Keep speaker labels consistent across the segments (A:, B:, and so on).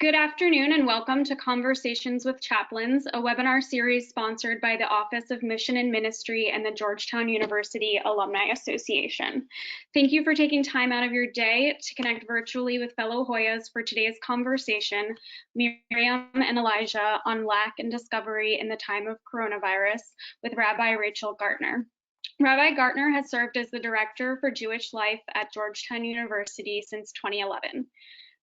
A: Good afternoon and welcome to Conversations with Chaplains, a webinar series sponsored by the Office of Mission and Ministry and the Georgetown University Alumni Association. Thank you for taking time out of your day to connect virtually with fellow Hoyas for today's conversation, Miriam and Elijah on lack and discovery in the time of coronavirus with Rabbi Rachel Gartner. Rabbi Gartner has served as the Director for Jewish Life at Georgetown University since 2011.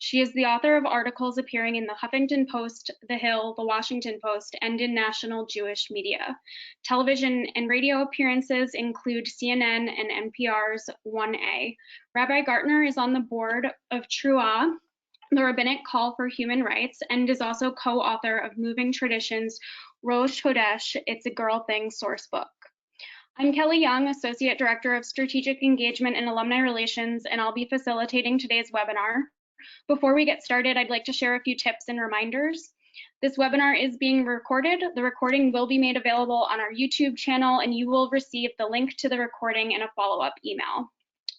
A: She is the author of articles appearing in the Huffington Post, The Hill, The Washington Post, and in national Jewish media. Television and radio appearances include CNN and NPR's 1A. Rabbi Gartner is on the board of Truah, the Rabbinic Call for Human Rights, and is also co-author of Moving Traditions, Rosh, Hodesh, It's a Girl Thing Sourcebook. I'm Kelly Young, Associate Director of Strategic Engagement and Alumni Relations, and I'll be facilitating today's webinar. Before we get started, I'd like to share a few tips and reminders. This webinar is being recorded. The recording will be made available on our YouTube channel, and you will receive the link to the recording in a follow-up email.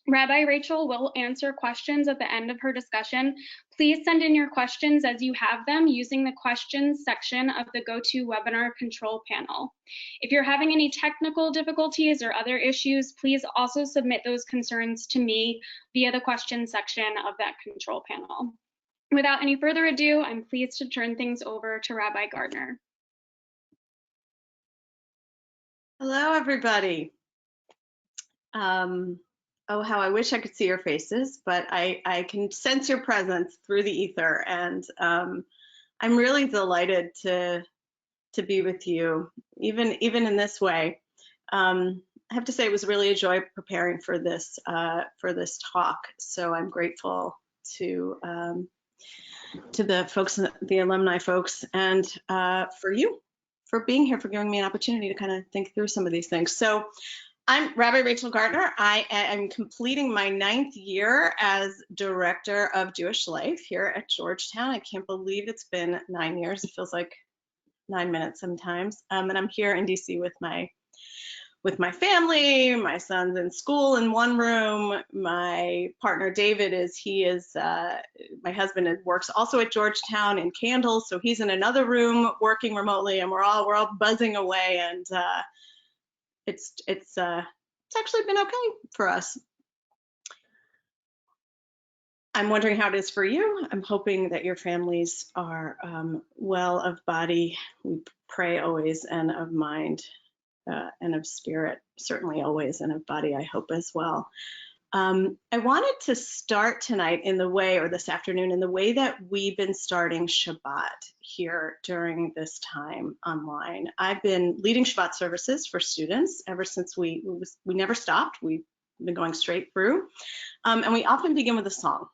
A: Rabbi Rachel will answer questions at the end of her discussion. Please send in your questions as you have them using the questions section of the GoToWebinar control panel. If you're having any technical difficulties or other issues, please also submit those concerns to me via the questions section of that control panel. Without any further ado, I'm pleased to turn things over to Rabbi Gartner.
B: Hello, everybody. Oh, how I wish I could see your faces, but I can sense your presence through the ether, and I'm really delighted to be with you, even in this way. I have to say it was really a joy preparing for this talk. So I'm grateful to the folks, the alumni folks, and for you for being here, for giving me an opportunity to kind of think through some of these things. So I'm Rabbi Rachel Gartner. I am completing my 9th year as Director of Jewish Life here at Georgetown. I can't believe it's been 9 years. It feels like 9 minutes sometimes. And I'm here in DC with my family. My son's in school in one room. My partner David my husband works also at Georgetown in Candles, so he's in another room working remotely, and we're all buzzing away, and it's actually been okay for us. I'm wondering how it is for you. I'm hoping that your families are well of body. We pray always, and of mind, and of spirit, certainly always, and of body, I hope as well. I wanted to start tonight this afternoon in the way that we've been starting Shabbat here during this time online. I've been leading Shabbat services for students ever since we never stopped. We've been going straight through, and we often begin with a song.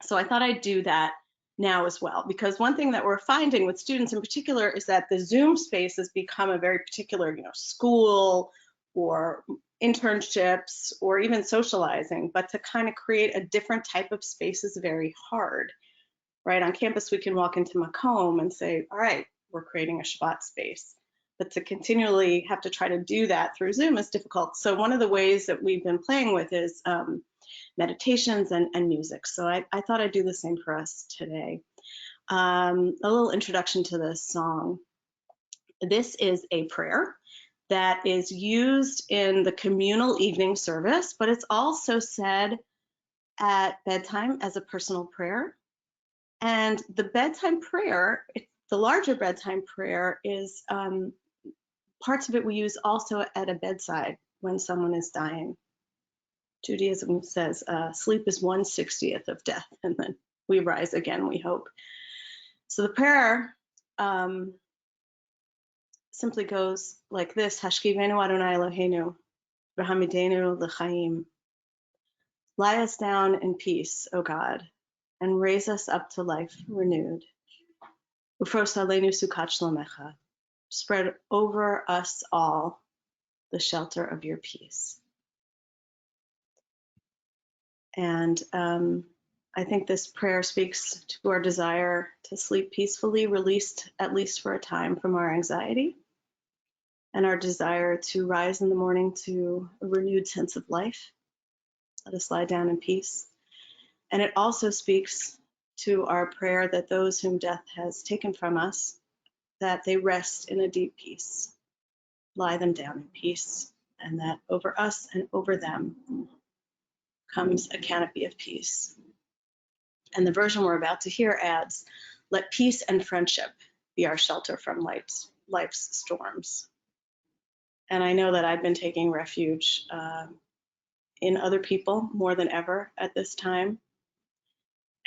B: So I thought I'd do that now as well, because one thing that we're finding with students in particular is that the Zoom space has become a very particular, school or internships or even socializing, but to kind of create a different type of space is very hard, right? On campus, we can walk into Macomb and say, all right, we're creating a Shabbat space, but to continually have to try to do that through Zoom is difficult. So one of the ways that we've been playing with is meditations and music. So I thought I'd do the same for us today. A little introduction to this song. This is a prayer that is used in the communal evening service, but it's also said at bedtime as a personal prayer. And the bedtime prayer, the larger bedtime prayer, is parts of it we use also at a bedside when someone is dying. Judaism says sleep is 1/60th of death, and then we rise again, we hope. So the prayer simply goes like this: Hashkivenu Adonai Eloheinu, v'hamidenu l'chaim. Lie us down in peace, O God, and raise us up to life renewed. Ufros aleinu sukat shlomecha. Spread over us all the shelter of your peace. And I think this prayer speaks to our desire to sleep peacefully, released at least for a time from our anxiety, and our desire to rise in the morning to a renewed sense of life. Let us lie down in peace. And it also speaks to our prayer that those whom death has taken from us, that they rest in a deep peace, lie them down in peace, and that over us and over them comes a canopy of peace. And the version we're about to hear adds, let peace and friendship be our shelter from life's storms. And I know that I've been taking refuge in other people more than ever at this time.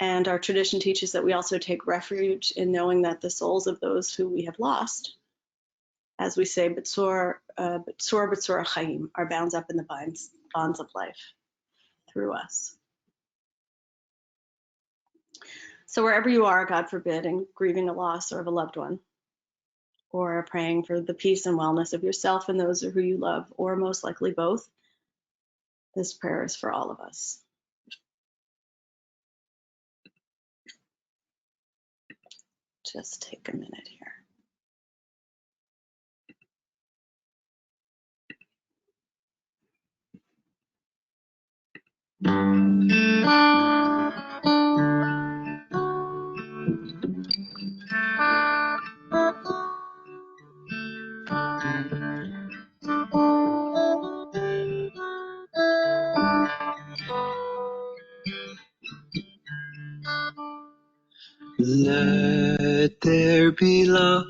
B: And our tradition teaches that we also take refuge in knowing that the souls of those who we have lost, as we say, B'tzor Chaim, are bound up in the bonds of life through us. So wherever you are, God forbid, and grieving a loss or of a loved one, or praying for the peace and wellness of yourself and those who you love, or most likely both, this prayer is for all of us. Just take a minute here.
C: Let there be love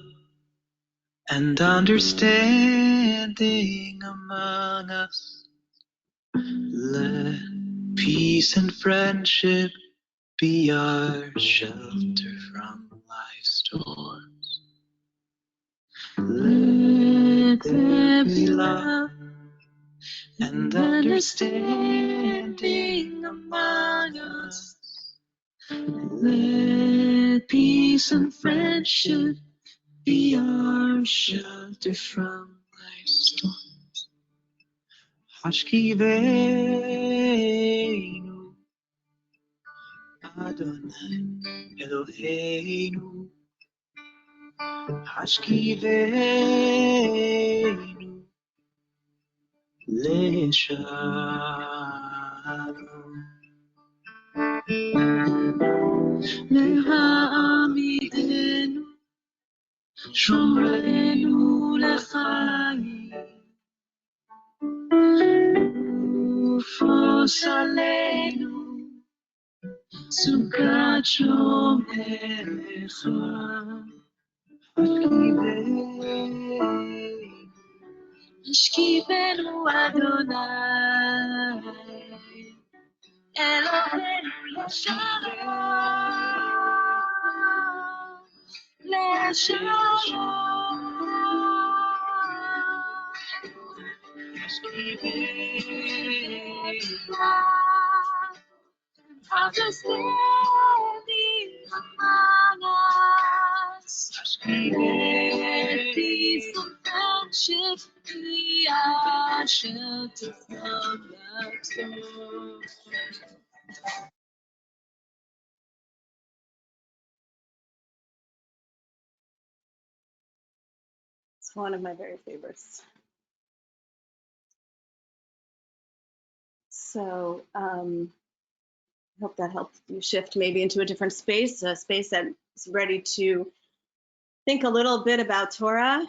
C: and understanding among us. Let peace and friendship be our shelter from life's storms. Let there be love and understanding among us. Let peace and friendship be our shelter from life's storms. Hashkiveinu Adonai Eloheinu. Hashkiveinu Leshalom. Lehamidenu Shomrenu Lechayim. Ufos Aleinu Sukat Shomecha. Hashkivenu Adonai Eloheinu Leshalom. Leshalom. Understanding among us. Peace and friendship be our shelter from the storm.
B: It's one of my very favorites. So I hope that helped you shift maybe into a different space, a space that is ready to think a little bit about Torah,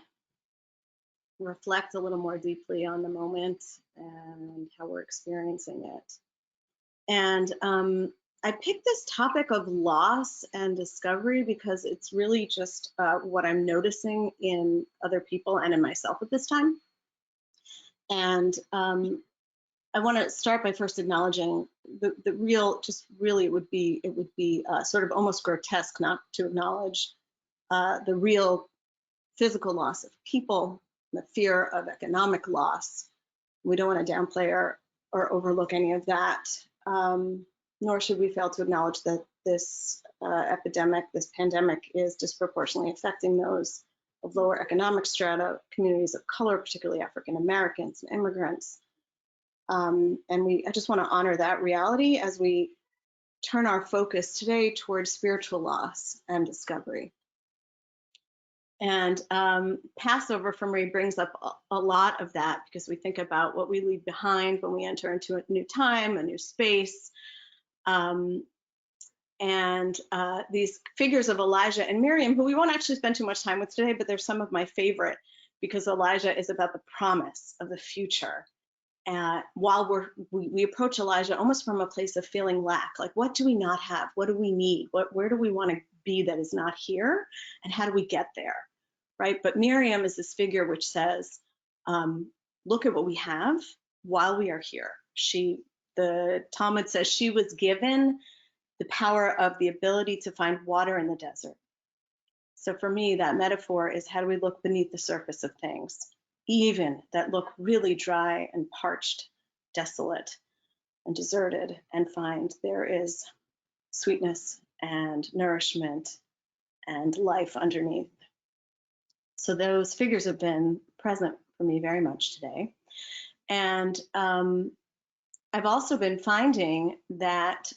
B: reflect a little more deeply on the moment and how we're experiencing it. And I picked this topic of loss and discovery because it's really just what I'm noticing in other people and in myself at this time. And I want to start by first acknowledging the real, just really it would be sort of almost grotesque not to acknowledge the real physical loss of people, the fear of economic loss. We don't want to downplay or overlook any of that, nor should we fail to acknowledge that this epidemic, this pandemic, is disproportionately affecting those of lower economic strata, communities of color, particularly African Americans and immigrants. And I just want to honor that reality as we turn our focus today towards spiritual loss and discovery. And Passover for me brings up a lot of that because we think about what we leave behind when we enter into a new time, a new space. And And these figures of Elijah and Miriam, who we won't actually spend too much time with today, but they're some of my favorite because Elijah is about the promise of the future. While we approach Elijah almost from a place of feeling lack, like what do we not have? What do we need? Where do we want to be that is not here? And how do we get there, right? But Miriam is this figure which says, look at what we have while we are here. The Talmud says she was given the power of the ability to find water in the desert. So for me, that metaphor is how do we look beneath the surface of things, even that look really dry and parched, desolate and deserted, and find there is sweetness and nourishment and life underneath. So those figures have been present for me very much today. And I've also been finding that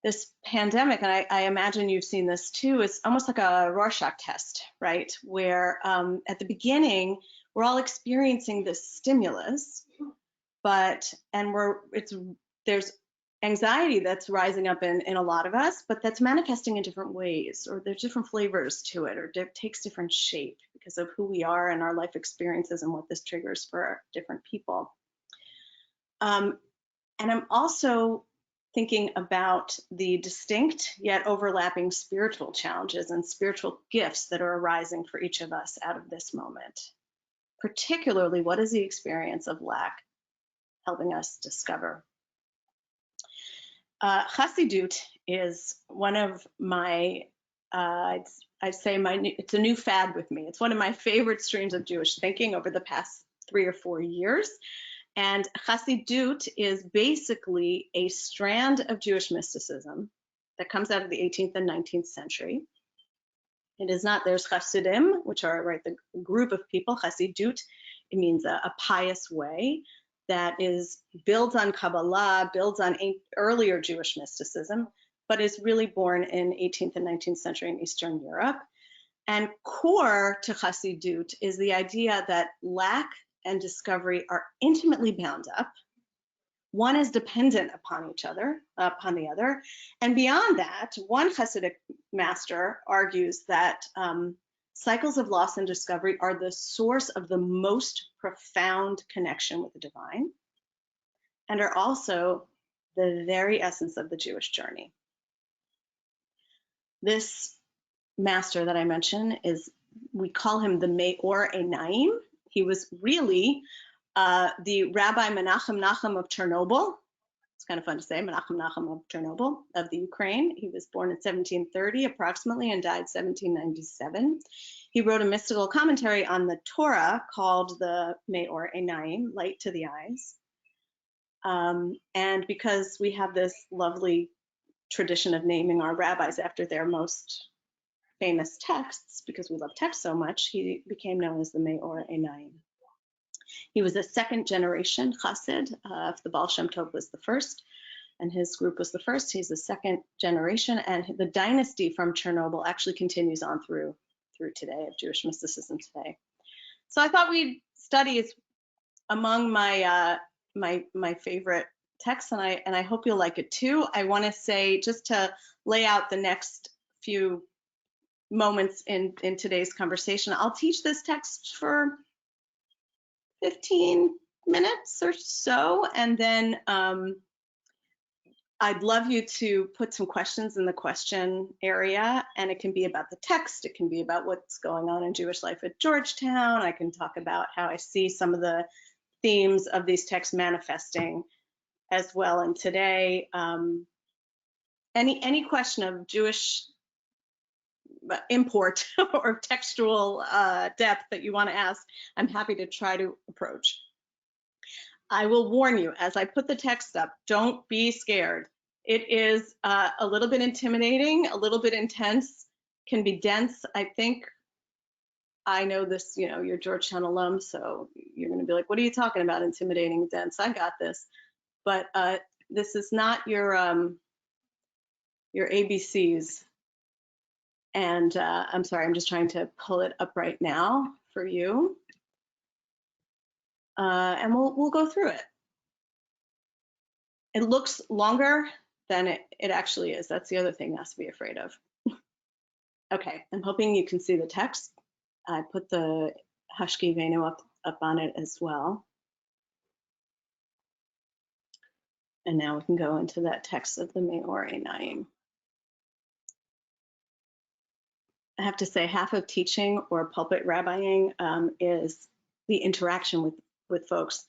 B: this pandemic, and I imagine you've seen this too, is almost like a Rorschach test, right? Where at the beginning, we're all experiencing this stimulus, there's anxiety that's rising up in a lot of us, but that's manifesting in different ways, or there's different flavors to it, or takes different shape because of who we are and our life experiences and what this triggers for different people. And I'm also thinking about the distinct yet overlapping spiritual challenges and spiritual gifts that are arising for each of us out of this moment. Particularly, what is the experience of lack helping us discover? Chassidut is one of my, it's a new fad with me. It's one of my favorite streams of Jewish thinking over the past 3 or 4 years. And Chassidut is basically a strand of Jewish mysticism that comes out of the 18th and 19th century. It is not, there's Chassidim, which are the group of people. Chassidut, it means a pious way that builds on Kabbalah, builds on earlier Jewish mysticism, but is really born in 18th and 19th century in Eastern Europe. And core to Chassidut is the idea that lack and discovery are intimately bound up. One is dependent upon the other. And beyond that, one Hasidic master argues that cycles of loss and discovery are the source of the most profound connection with the divine and are also the very essence of the Jewish journey. This master that I mentioned we call him the Maor Einaim. He was really the Rabbi Menachem Nachum of Chernobyl. It's kind of fun to say, Menachem Nachum of Chernobyl, of the Ukraine. He was born in 1730 approximately and died 1797. He wrote a mystical commentary on the Torah called the Maor Einaim, Light to the Eyes. And because we have this lovely tradition of naming our rabbis after their most famous texts, because we love text so much, he became known as the Maor Einaim. He was a second generation chassid. If the Baal Shem Tov was the first and his group was the first, he's the second generation, and the dynasty from Chernobyl actually continues on through today, of Jewish mysticism today. So I thought we'd study, it's among my my favorite texts, and I hope you'll like it too. I want to say, just to lay out the next few moments in today's conversation, I'll teach this text for 15 minutes or so, and then I'd love you to put some questions in the question area, and it can be about the text, it can be about what's going on in Jewish life at Georgetown. I can talk about how I see some of the themes of these texts manifesting as well. And today, any question of Jewish import or textual depth that you want to ask, I'm happy to try to approach. I will warn you, as I put the text up, don't be scared. It is a little bit intimidating, a little bit intense, can be dense. I know this, you're Georgetown alum, so you're going to be like, what are you talking about, intimidating, dense? I got this. But this is not your ABCs. And I'm sorry, I'm just trying to pull it up right now for you. And we'll go through it. It looks longer than it actually is. That's the other thing not to be afraid of. Okay, I'm hoping you can see the text. I put the Hashki Venu up on it as well. And now we can go into that text of the Maori Naim. I have to say, half of teaching or pulpit rabbiing is the interaction with folks.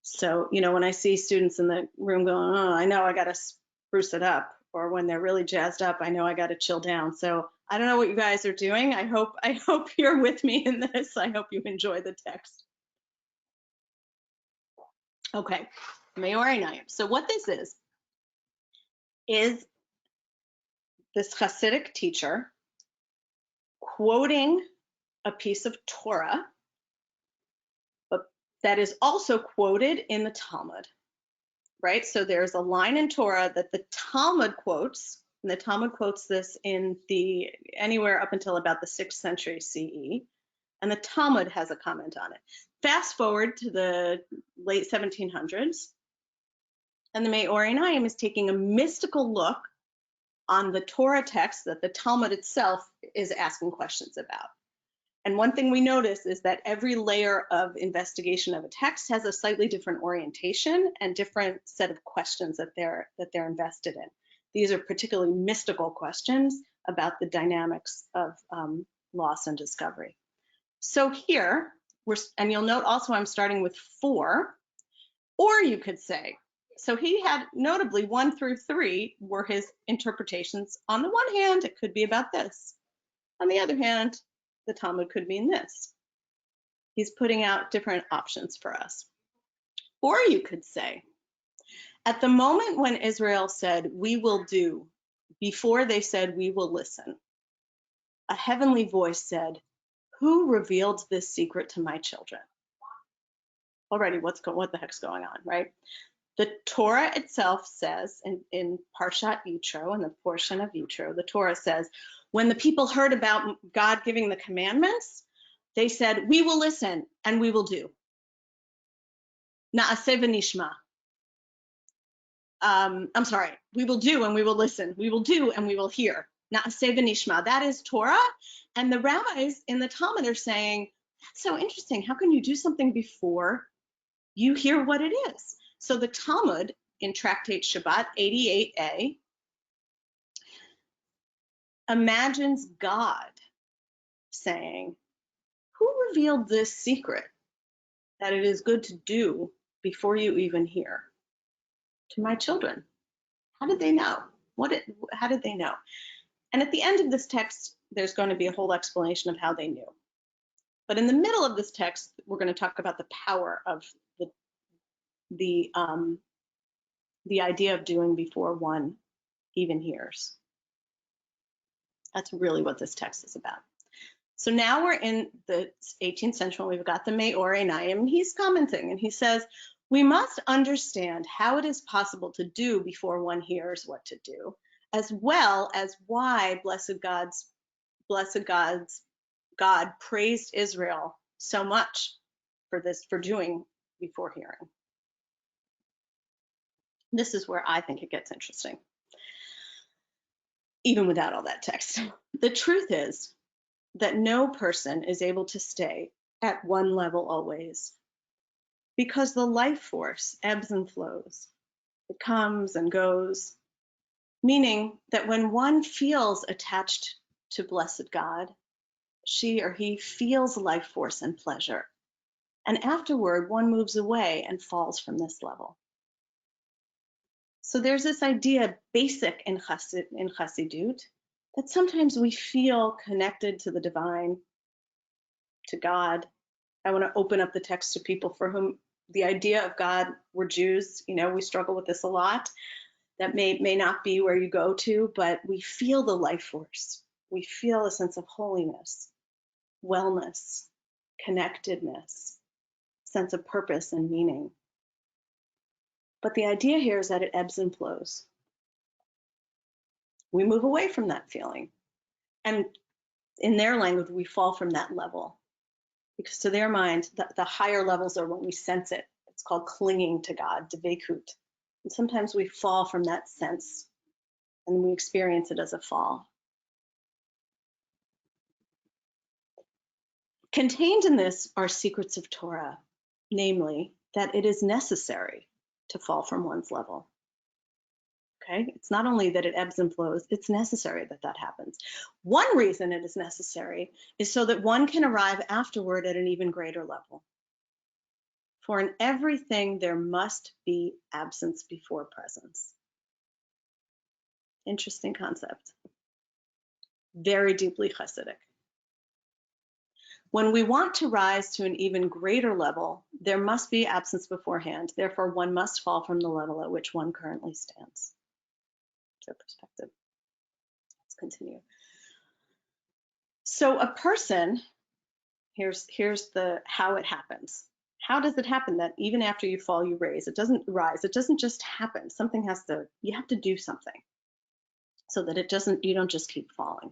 B: So, you know, when I see students in the room going, oh, I know I got to spruce it up, or when they're really jazzed up, I know I got to chill down. So I don't know what you guys are doing. I hope you're with me in this. I hope you enjoy the text. Okay, Maori Naim. So what this is this Hasidic teacher quoting a piece of Torah, but that is also quoted in the Talmud, right? So there's a line in Torah that the Talmud quotes, and the Talmud quotes this in anywhere up until about the 6th century CE, and the Talmud has a comment on it. Fast forward to the late 1700s, and the Maori Naim is taking a mystical look on the Torah text that the Talmud itself is asking questions about. And one thing we notice is that every layer of investigation of a text has a slightly different orientation and different set of questions that they're invested in. These are particularly mystical questions about the dynamics of loss and discovery. So here, and you'll note also I'm starting with 4, or you could say, so he had notably 1 through 3 were his interpretations. On the one hand, it could be about this. On the other hand, the Talmud could mean this. He's putting out different options for us. Or you could say, at the moment when Israel said, we will do, before they said, we will listen, a heavenly voice said, who revealed this secret to my children? Already, what the heck's going on, right? The Torah itself says in Parshat Yitro, in the portion of Yitro, the Torah says, when the people heard about God giving the commandments, they said, we will listen and we will do. Na'aseh v'nishma. I'm sorry, we will do and we will listen. We will do and we will hear. Na'aseh v'nishma. That is Torah. And the rabbis in the Talmud are saying, that's so interesting. How can you do something before you hear what it is? So the Talmud in Tractate Shabbat 88a imagines God saying, who revealed this secret that it is good to do before you even hear? To my children. How did they know? How did they know? And at the end of this text, there's going to be a whole explanation of how they knew. But in the middle of this text, we're going to talk about the power of the idea of doing before one even hears. That's really what this text is about. So now we're in the 18th century. We've got the Maori Naim. He's commenting and he says, we must understand how it is possible to do before one hears what to do, as well as why God praised Israel so much for doing before hearing. This is where I think it gets interesting, even without all that text. The truth is that no person is able to stay at one level always, because the life force ebbs and flows. It comes and goes, meaning that when one feels attached to blessed God, she or he feels life force and pleasure. And afterward, one moves away and falls from this level. So there's this idea, basic in Chassidut, that sometimes we feel connected to the divine, to God. I want to open up the text to people for whom the idea of God, we're Jews, we struggle with this a lot. That may not be where you go to, but we feel the life force. We feel a sense of holiness, wellness, connectedness, sense of purpose and meaning. But the idea here is that it ebbs and flows. We move away from that feeling. And in their language, we fall from that level. Because to their mind, the higher levels are when we sense it. It's called clinging to God, devoid. And sometimes we fall from that sense and we experience it as a fall. Contained in this are secrets of Torah, namely that it is necessary to fall from one's level. Okay, it's not only that it ebbs and flows, it's necessary that that happens. One reason it is necessary is so that one can arrive afterward at an even greater level. For in everything there must be absence before presence. Interesting concept. Very deeply Hasidic. When we want to rise to an even greater level, there must be absence beforehand. Therefore, one must fall from the level at which one currently stands. Their perspective. Let's continue. So a person, here's the how it happens. How does it happen that even after you fall, you raise? It doesn't rise. It doesn't just happen. Something has to, you have to do something so that it doesn't, you don't just keep falling.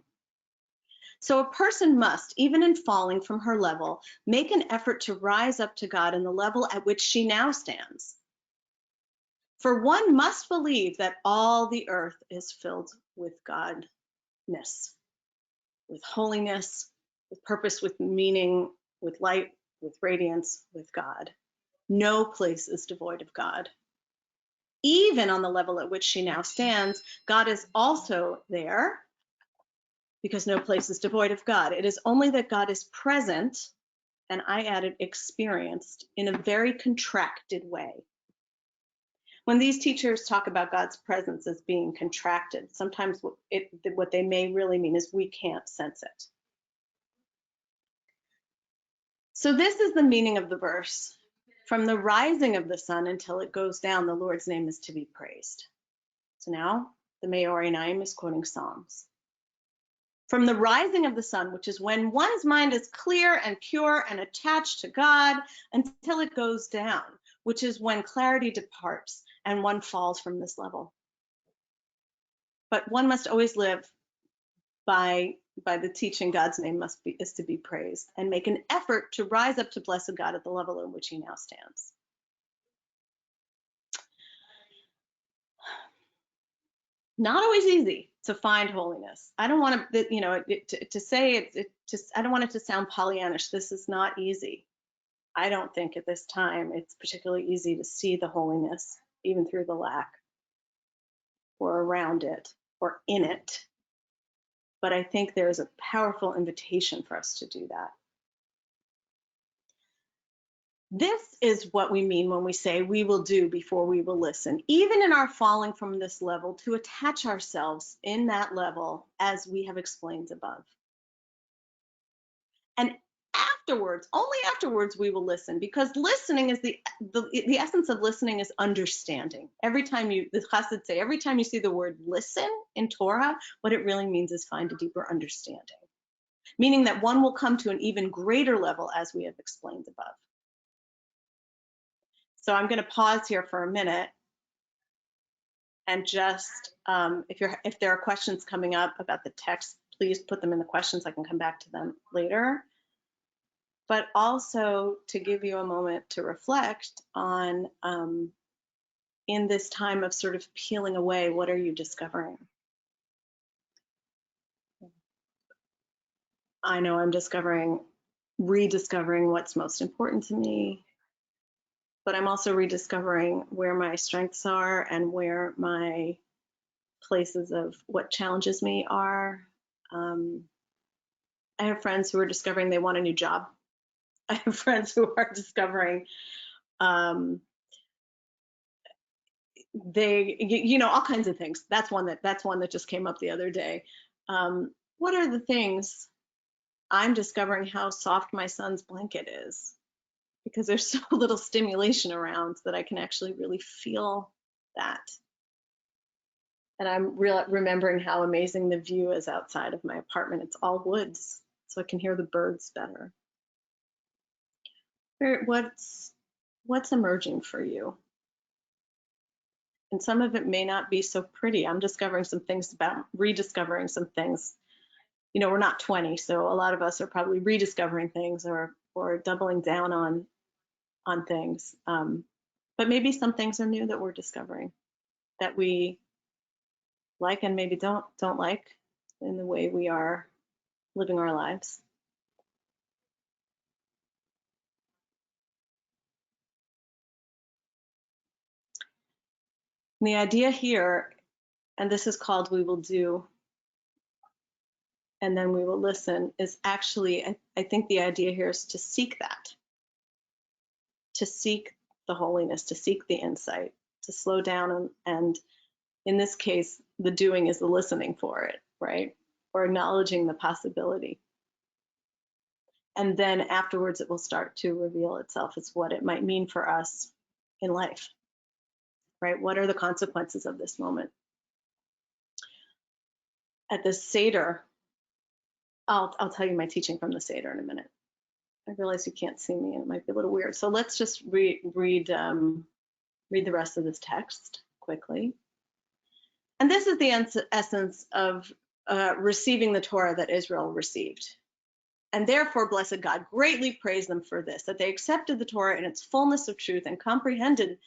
B: So a person must, even in falling from her level, make an effort to rise up to God in the level at which she now stands. For one must believe that all the earth is filled with Godness, with holiness, with purpose, with meaning, with light, with radiance, with God. No place is devoid of God. Even on the level at which she now stands, God is also there, because no place is devoid of God. It is only that God is present, and I added experienced, in a very contracted way. When these teachers talk about God's presence as being contracted, sometimes what they may really mean is we can't sense it. So this is the meaning of the verse. From the rising of the sun until it goes down, the Lord's name is to be praised. So now the Maori name is quoting Psalms. From the rising of the sun, which is when one's mind is clear and pure and attached to God, until it goes down, which is when clarity departs and one falls from this level. But one must always live by the teaching God's name is to be praised, and make an effort to rise up to blessed God at the level in which he now stands. Not always easy to find holiness. I don't want to, say I don't want it to sound Pollyannish. This is not easy. I don't think at this time it's particularly easy to see the holiness, even through the lack, or around it, or in it. But I think there's a powerful invitation for us to do that. This is what we mean when we say we will do before we will listen, even in our falling from this level, to attach ourselves in that level as we have explained above. And afterwards, only afterwards, we will listen, because listening is the essence of listening is understanding. Every time the Chassid say, every time you see the word listen in Torah, what it really means is find a deeper understanding, meaning that one will come to an even greater level as we have explained above. So I'm going to pause here for a minute and just, if there are questions coming up about the text, please put them in the questions. I can come back to them later. But also to give you a moment to reflect on, in this time of sort of peeling away, what are you discovering? I know I'm rediscovering what's most important to me, but I'm also rediscovering where my strengths are and where my places of what challenges me are. I have friends who are discovering they want a new job. I have friends who are discovering all kinds of things. That's one that just came up the other day. What are the things? I'm discovering how soft my son's blanket is, because there's so little stimulation around that I can actually really feel that. And I'm remembering how amazing the view is outside of my apartment. It's all woods, so I can hear the birds better. What's emerging for you? And some of it may not be so pretty. I'm discovering some things rediscovering some things. We're not 20, so a lot of us are probably rediscovering things or doubling down on things. But maybe some things are new that we're discovering, that we like and maybe don't like in the way we are living our lives. And the idea here, and this is called we will do, and then we will listen, is actually, I think the idea here is to seek that, to seek the holiness, to seek the insight, to slow down, and in this case, the doing is the listening for it, right? Or acknowledging the possibility. And then afterwards, it will start to reveal itself as what it might mean for us in life, right? What are the consequences of this moment? At the Seder, I'll tell you my teaching from the Seder in a minute. I realize you can't see me and it might be a little weird. So let's just read the rest of this text quickly. And this is the essence of receiving the Torah that Israel received. And therefore, blessed God greatly praised them for this, that they accepted the Torah in its fullness of truth and comprehended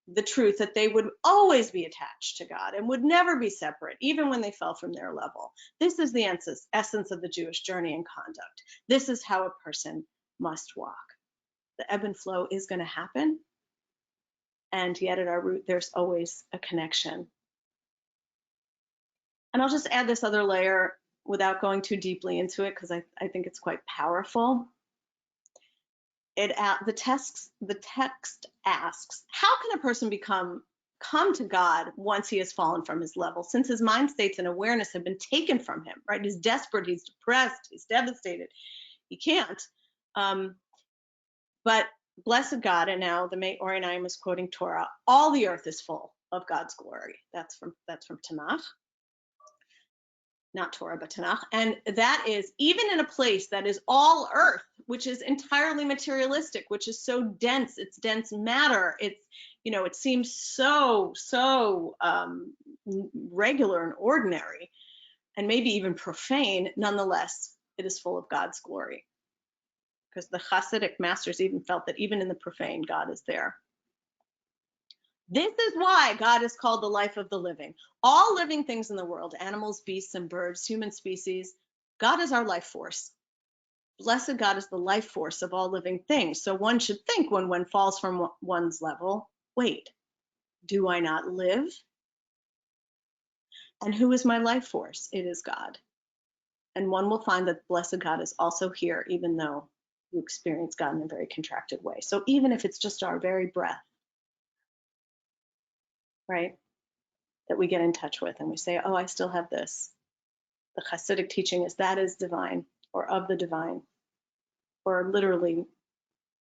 B: the truth that they would always be attached to God and would never be separate, even when they fell from their level. This is the essence of the Jewish journey and conduct. This is how a person must walk. The ebb and flow is going to happen, and yet at our root, there's always a connection. And I'll just add this other layer without going too deeply into it, because I think it's quite powerful. The text asks, how can a person come to God once he has fallen from his level, since his mind states and awareness have been taken from him, right? He's desperate, he's depressed, he's devastated. He can't. But blessed God, and now the Maori is quoting Torah, all the earth is full of God's glory. That's from Tanakh. Not Torah, but Tanakh. And that is even in a place that is all earth, which is entirely materialistic, which is so dense, it's dense matter. It's, it seems so regular and ordinary, and maybe even profane. Nonetheless, it is full of God's glory. Because the Hasidic masters even felt that even in the profane, God is there. This is why God is called the life of the living. All living things in the world, animals, beasts, and birds, human species, God is our life force. Blessed God is the life force of all living things. So one should think when one falls from one's level, wait, do I not live? And who is my life force? It is God. And one will find that blessed God is also here, even though you experience God in a very contracted way. So even if it's just our very breath, right, that we get in touch with and we say, oh, I still have this. The Hasidic teaching is that is divine, or of the divine, or literally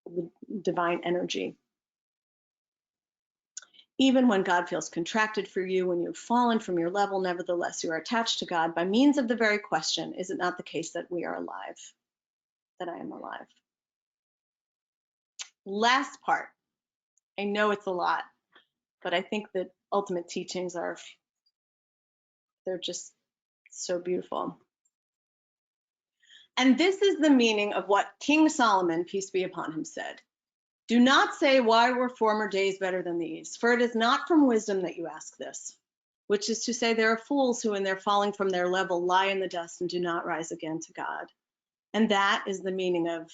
B: the divine energy. Even when God feels contracted for you, when you've fallen from your level, nevertheless, you are attached to God by means of the very question, is it not the case that we are alive, that I am alive? Last part. I know it's a lot, but I think that ultimate teachings they're just so beautiful. And this is the meaning of what King Solomon, peace be upon him, said. Do not say, why were former days better than these? For it is not from wisdom that you ask this, which is to say there are fools who in their falling from their level lie in the dust and do not rise again to God. And that is the meaning of,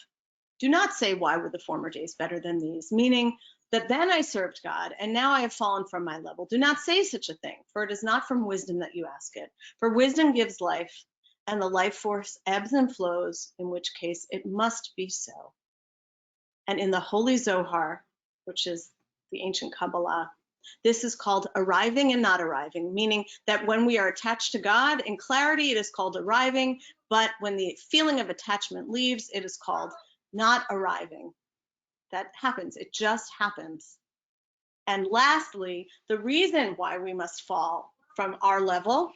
B: do not say, why were the former days better than these? Meaning that then I served God and now I have fallen from my level. Do not say such a thing, for it is not from wisdom that you ask it. For wisdom gives life, and the life force ebbs and flows, in which case it must be so. And in the Holy Zohar, which is the ancient Kabbalah, this is called arriving and not arriving, meaning that when we are attached to God in clarity, it is called arriving, but when the feeling of attachment leaves, it is called not arriving. That happens, it just happens. And lastly, the reason why we must fall from our level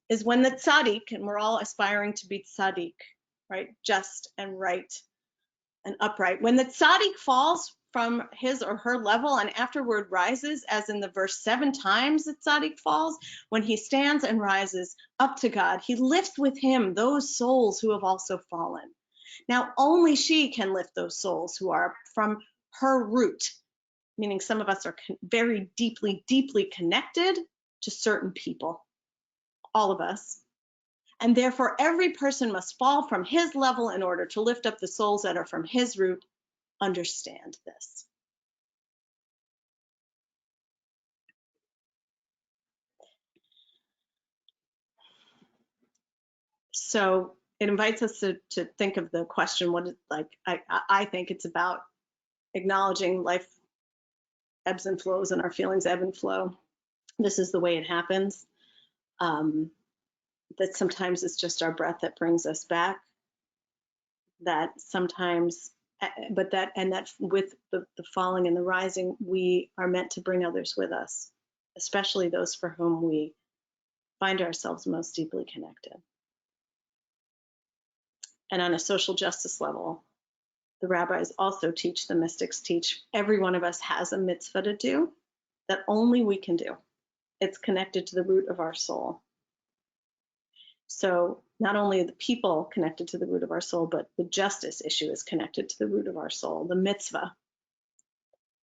B: is when the tzaddik, and we're all aspiring to be tzaddik, right? Just and right and upright. When the tzaddik falls from his or her level and afterward rises, as in the verse 7 times the tzaddik falls, when he stands and rises up to God, he lifts with him those souls who have also fallen. Now, only she can lift those souls who are from her root, meaning some of us are very deeply, deeply connected to certain people, all of us. And therefore, every person must fall from his level in order to lift up the souls that are from his root. Understand this. So it invites us to think of the question, what is, like, I think it's about acknowledging life ebbs and flows and our feelings ebb and flow. This is the way it happens. That sometimes it's just our breath that brings us back. That sometimes, but that with the falling and the rising, we are meant to bring others with us, especially those for whom we find ourselves most deeply connected. And on a social justice level, the rabbis also teach, the mystics teach, every one of us has a mitzvah to do that only we can do. It's connected to the root of our soul. So not only are the people connected to the root of our soul, but the justice issue is connected to the root of our soul, the mitzvah.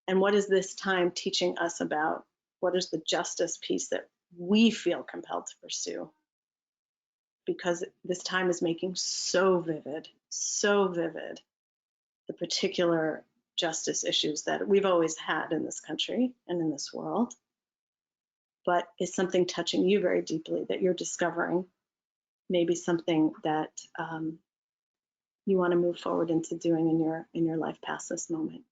B: And what is this time teaching us about? What is the justice piece that we feel compelled to pursue? Because this time is making so vivid, the particular justice issues that we've always had in this country and in this world, but is something touching you very deeply that you're discovering, maybe something that you want to move forward into doing in your life past this moment.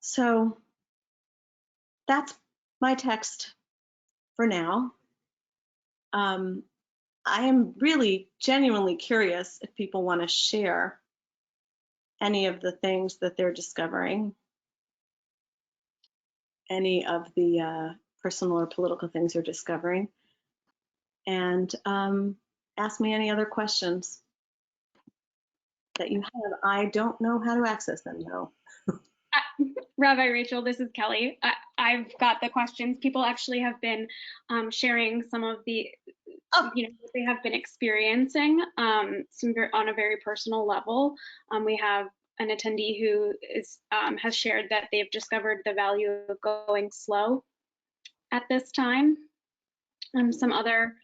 B: So that's my text for now. I am really genuinely curious if people want to share any of the things that they're discovering, any of the personal or political things they're discovering, and ask me any other questions that you have. I don't know how to access them, though.
A: Rabbi Rachel, this is Kelly. I've got the questions. People actually have been sharing some of the, what they have been experiencing on a very personal level. We have an attendee who has shared that they've discovered the value of going slow at this time. Some other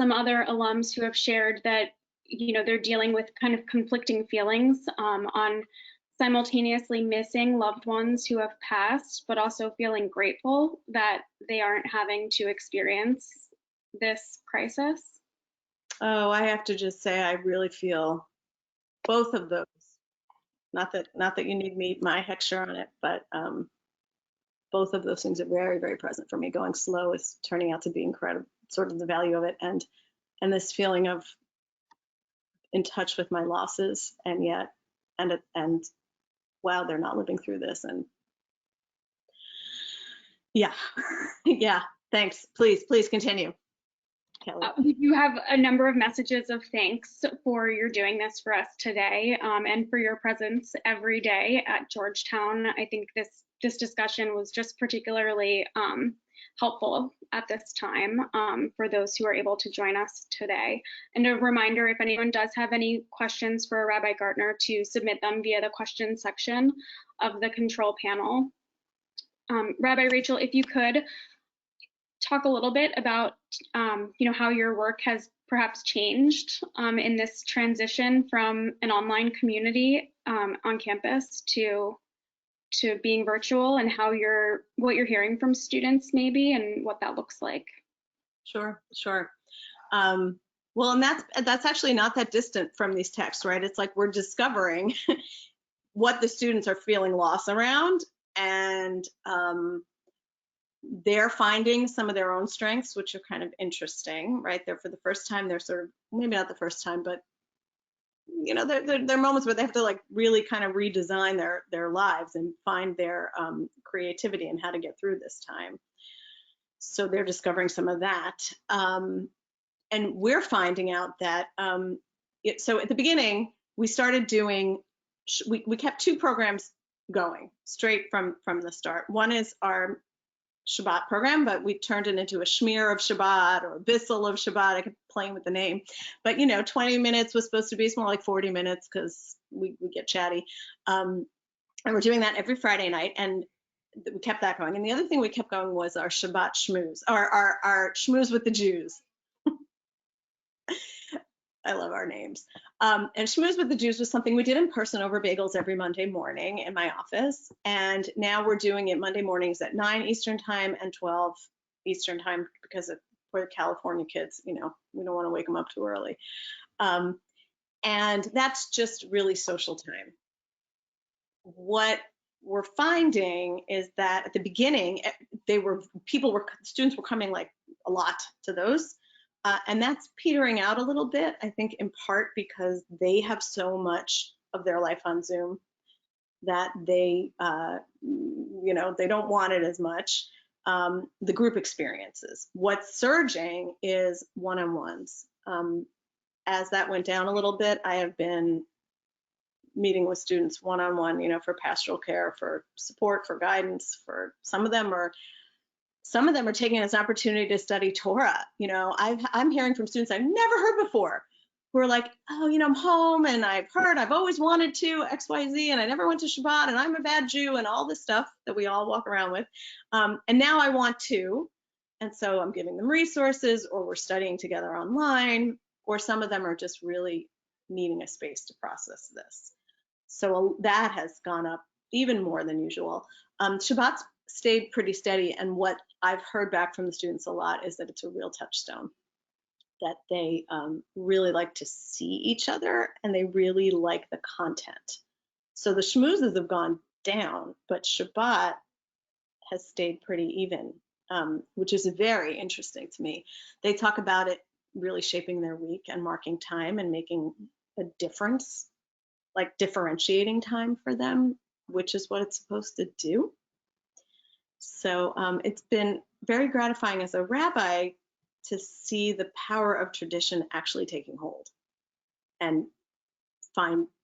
A: alums who have shared that they're dealing with kind of conflicting feelings on simultaneously missing loved ones who have passed, but also feeling grateful that they aren't having to experience this crisis.
B: Oh, I have to just say I really feel both of those. Not that you need my hecture on it, but both of those things are very, very present for me. Going slow is turning out to be incredible, sort of the value of it, and this feeling of in touch with my losses, and yet and wow, they're not living through this. And yeah, thanks. Please continue, Kelly.
A: We do have a number of messages of thanks for your doing this for us today, and for your presence every day at Georgetown. I think this discussion was just particularly helpful at this time for those who are able to join us today. And a reminder, if anyone does have any questions for Rabbi Gartner, to submit them via the question section of the control panel. Rabbi Rachel, if you could talk a little bit about how your work has perhaps changed in this transition from an online community on campus to being virtual, and what you're hearing from students maybe, and what that looks like.
B: Sure. Well, and that's actually not that distant from these texts, right? It's like we're discovering what the students are feeling lost around, and they're finding some of their own strengths, which are kind of interesting, right? They're for the first time, they're sort of, maybe not the first time, but there are moments where they have to like really kind of redesign their lives and find their creativity and how to get through this time. So they're discovering some of that. And we're finding out that, so at the beginning, we started doing, we kept two programs going straight from the start. One is our Shabbat program, but we turned it into a Shmir of Shabbat or a Bissel of Shabbat. I kept playing with the name, but 20 minutes was supposed to be, it's more like 40 minutes because we get chatty. And we're doing that every Friday night. And we kept that going. And the other thing we kept going was our Shabbat shmooze, our shmooze with the Jews. I love our names. And Schmooze with the Jews was something we did in person over bagels every Monday morning in my office. And now we're doing it Monday mornings at 9 Eastern time and 12 Eastern time because for the California kids, we don't want to wake them up too early. And that's just really social time. What we're finding is that at the beginning, students were coming like a lot to those. And that's petering out a little bit, I think, in part because they have so much of their life on Zoom that they don't want it as much. The group experiences. What's surging is one-on-ones. As that went down a little bit, I have been meeting with students one-on-one, for pastoral care, for support, for guidance. For some of them are taking it as an opportunity to study Torah. I'm hearing from students I've never heard before who are like, oh, I'm home and I've always wanted to XYZ and I never went to Shabbat and I'm a bad Jew and all this stuff that we all walk around with. And now I want to. And so I'm giving them resources, or we're studying together online, or some of them are just really needing a space to process this. So that has gone up even more than usual. Shabbat's stayed pretty steady, and what I've heard back from the students a lot is that it's a real touchstone, that they really like to see each other and they really like the content. So the schmoozes have gone down, but Shabbat has stayed pretty even, which is very interesting to me. They talk about it really shaping their week and marking time and making a difference, like differentiating time for them, which is what it's supposed to do. So it's been very gratifying as a rabbi to see the power of tradition actually taking hold and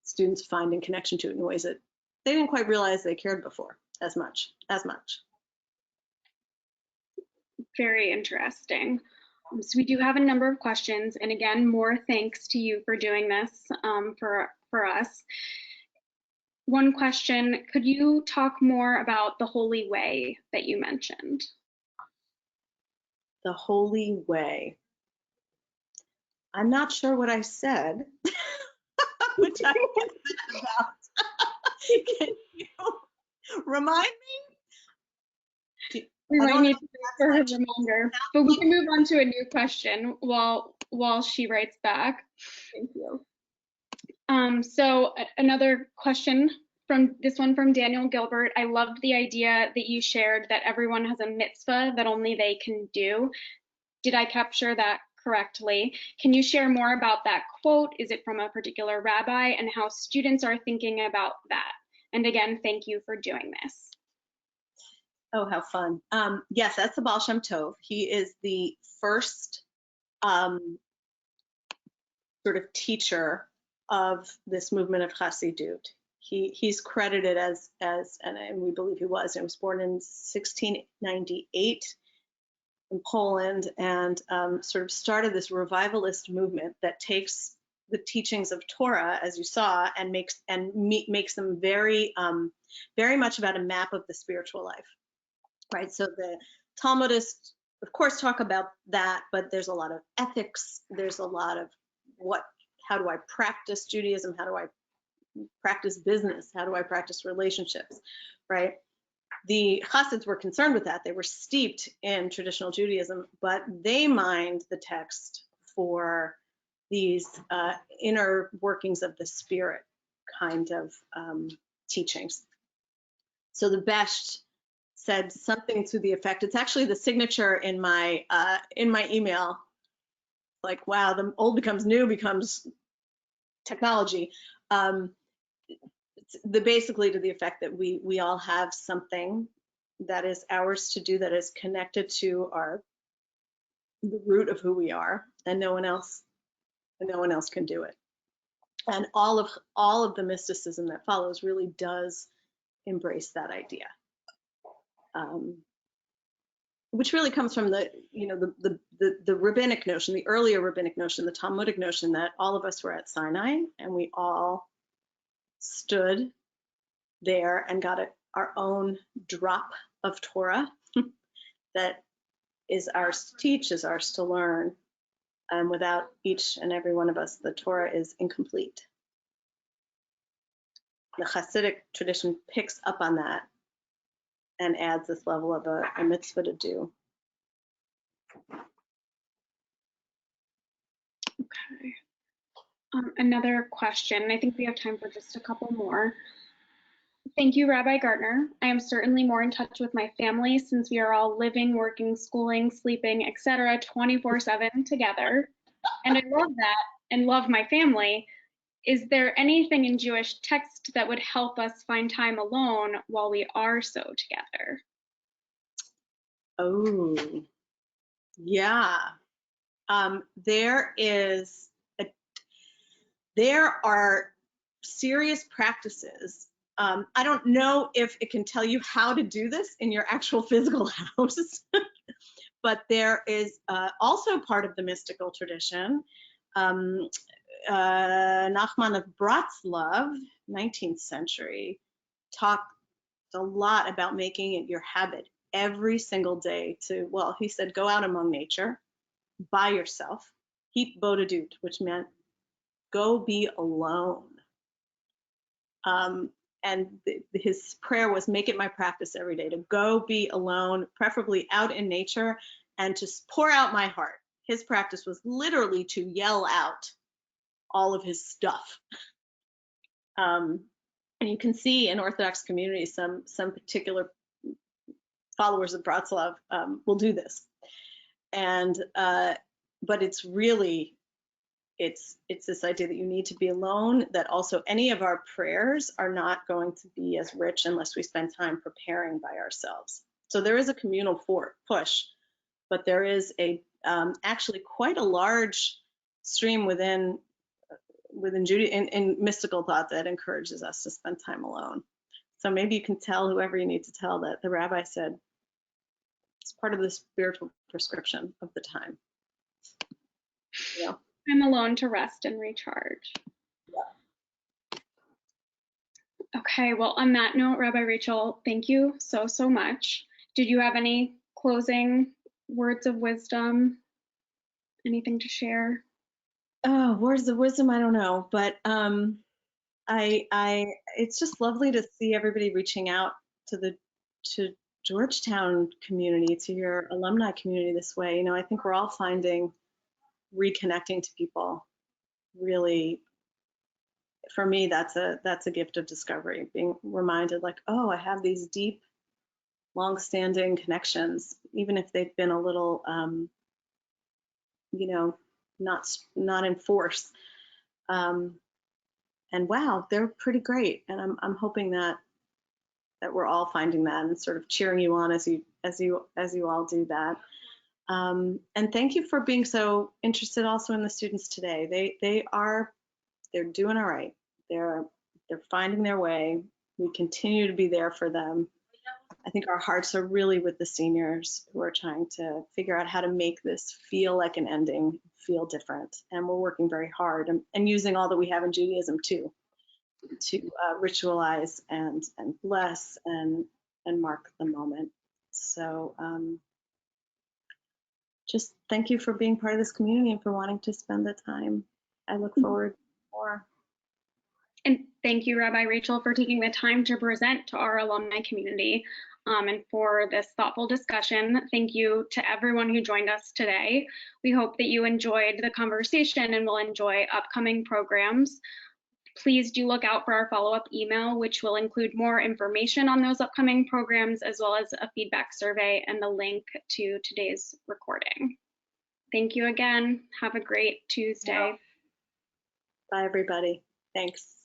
B: students finding connection to it in ways that they didn't quite realize they cared before as much.
A: Very interesting. So we do have a number of questions, and again, more thanks to you for doing this for us. One question, could you talk more about the holy way that you mentioned?
B: The holy way. I'm not sure what I said, which I get about. Can you remind me?
A: We might need to wait for her reminder, but we can move on to a new question while she writes back. Thank you. So another question from Daniel Gilbert. I loved the idea that you shared that everyone has a mitzvah that only they can do. Did I capture that correctly? Can you share more about that quote? Is it from a particular rabbi, and how students are thinking about that? And again, thank you for doing this.
B: Oh, how fun. Yes, that's the Baal Shem Tov. He is the first sort of teacher of this movement of Chassidut. He's credited as and we believe he was born in 1698 in Poland, and sort of started this revivalist movement that takes the teachings of Torah, as you saw, and makes them very much about a map of the spiritual life, right? So the Talmudists, of course, talk about that, but there's a lot of ethics. There's a lot of how do I practice Judaism? How do I practice business? How do I practice relationships, right? The Chassids were concerned with that. They were steeped in traditional Judaism, but they mined the text for these inner workings of the spirit kind of teachings. So the Besht said something to the effect, it's actually the signature in my email, like, wow, the old becomes new, becomes technology. Basically to the effect that we all have something that is ours to do, that is connected to the root of who we are, and no one else can do it. And all of the mysticism that follows really does embrace that idea, which really comes from the rabbinic notion, the earlier rabbinic notion, the Talmudic notion that all of us were at Sinai and we all stood there and got our own drop of Torah that is ours to teach, is ours to learn. And without each and every one of us, the Torah is incomplete. The Hasidic tradition picks up on that and adds this level of a mitzvah to do.
A: Okay. Another question. I think we have time for just a couple more. Thank you, Rabbi Gartner. I am certainly more in touch with my family since we are all living, working, schooling, sleeping, etc. 24/7 together. And I love that and love my family. Is there anything in Jewish text that would help us find time alone while we are so together?
B: Oh, yeah. There are serious practices. I don't know if it can tell you how to do this in your actual physical house, but there is also part of the mystical tradition. Nachman of Bratslav, 19th century, talked a lot about making it your habit every single day to, well, he said, go out among nature by yourself, hit bodedut, which meant go be alone. And his prayer was, make it my practice every day to go be alone, preferably out in nature, and to pour out my heart. His practice was literally to yell out all of his stuff. And you can see in Orthodox communities, some particular followers of Bratslav will do this. And but it's really, it's this idea that you need to be alone, that also any of our prayers are not going to be as rich unless we spend time preparing by ourselves. So there is a communal push, but there is actually quite a large stream within Judaism in mystical thought that encourages us to spend time alone. So maybe you can tell whoever you need to tell that the rabbi said it's part of the spiritual prescription of the time. Yeah.
A: I'm alone to rest and recharge.
B: Yeah.
A: Okay, well, on that note, Rabbi Rachel, thank you so much. Did you have any closing words of wisdom? Anything to share?
B: Oh, words of wisdom, I don't know, but it's just lovely to see everybody reaching out to Georgetown community, to your alumni community this way. You know, I think we're all finding reconnecting to people really, for me, that's a gift of discovery, being reminded like, oh, I have these deep, long-standing connections, even if they've been a little, you know, not in force. And wow, they're pretty great. And I'm hoping that we're all finding that and sort of cheering you on as you all do that. And thank you for being so interested also in the students today. They're doing all right. They're finding their way. We continue to be there for them. I think our hearts are really with the seniors who are trying to figure out how to make this feel like an ending, feel different. And we're working very hard and using all that we have in Judaism too, to ritualize and bless and mark the moment. So just thank you for being part of this community and for wanting to spend the time. I look forward to more.
A: And thank you, Rabbi Rachel, for taking the time to present to our alumni community and for this thoughtful discussion. Thank you to everyone who joined us today. We hope that you enjoyed the conversation and will enjoy upcoming programs. Please do look out for our follow-up email, which will include more information on those upcoming programs, as well as a feedback survey and the link to today's recording. Thank you again. Have a great Tuesday.
B: Bye, everybody. Thanks.